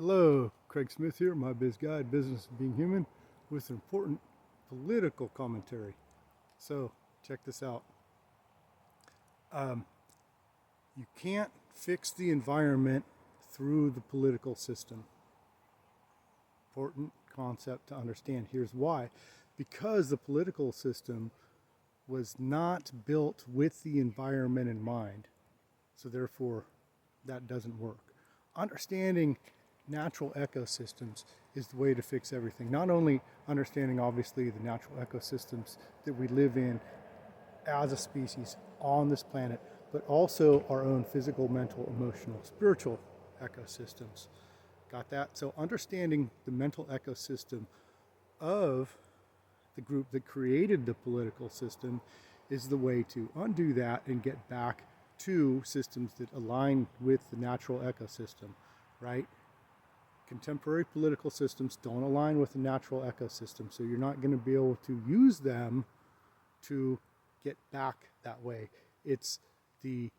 Hello, Craig Smyth here, MyBizGuide, Business of Being Human, with an important political commentary. So, check this out. You can't fix the environment through the political system. Important concept to understand. Here's why. Because the political system was not built with the environment in mind. So therefore, that doesn't work. Understanding natural ecosystems is the way to fix everything. Not only understanding, obviously, the natural ecosystems that we live in as a species on this planet, but also our own physical, mental, emotional, spiritual ecosystems. Got that? So understanding the mental ecosystem of the group that created the political system is the way to undo that and get back to systems that align with the natural ecosystem, right? Contemporary political systems don't align with the natural ecosystem, so you're not going to be able to use them to get back that way. It's the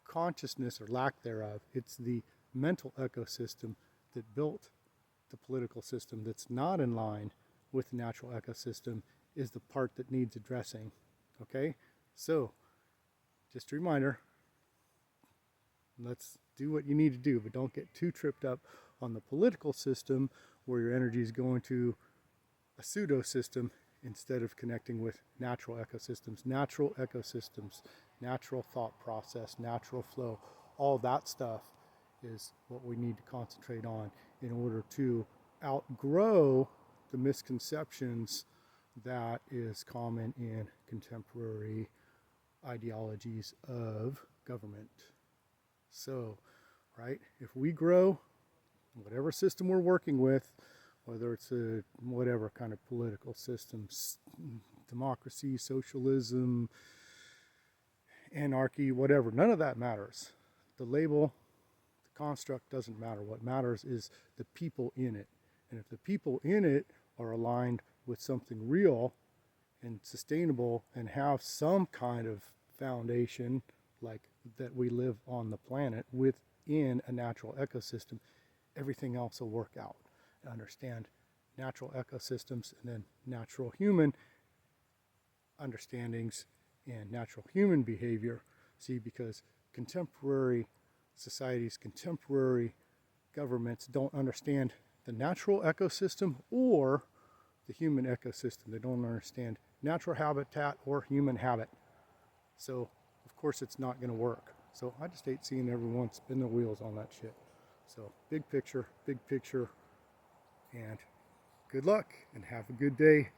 consciousness or lack thereof, it's the mental ecosystem that built the political system that's not in line with the natural ecosystem is the part that needs addressing. Okay? So, just a reminder, let's do what you need to do, but don't get too tripped up on the political system where your energy is going to a pseudo system instead of connecting with natural ecosystems, natural thought process, natural flow. All that stuff is what we need to concentrate on in order to outgrow the misconceptions that is common in contemporary ideologies of government. So, right, if we grow, whatever system we're working with, whether it's a whatever kind of political systems, democracy, socialism, anarchy, whatever, none of that matters. The label, the construct doesn't matter. What matters is the people in it. And if the people in it are aligned with something real and sustainable and have some kind of foundation, like that we live on the planet within a natural ecosystem, everything else will work out. Understand natural ecosystems and then natural human understandings and natural human behavior. See, because contemporary societies, contemporary governments don't understand the natural ecosystem or the human ecosystem. They don't understand natural habitat or human habit. So, of course, it's not going to work. So I just hate seeing everyone spin their wheels on that shit. So big picture, and good luck and have a good day.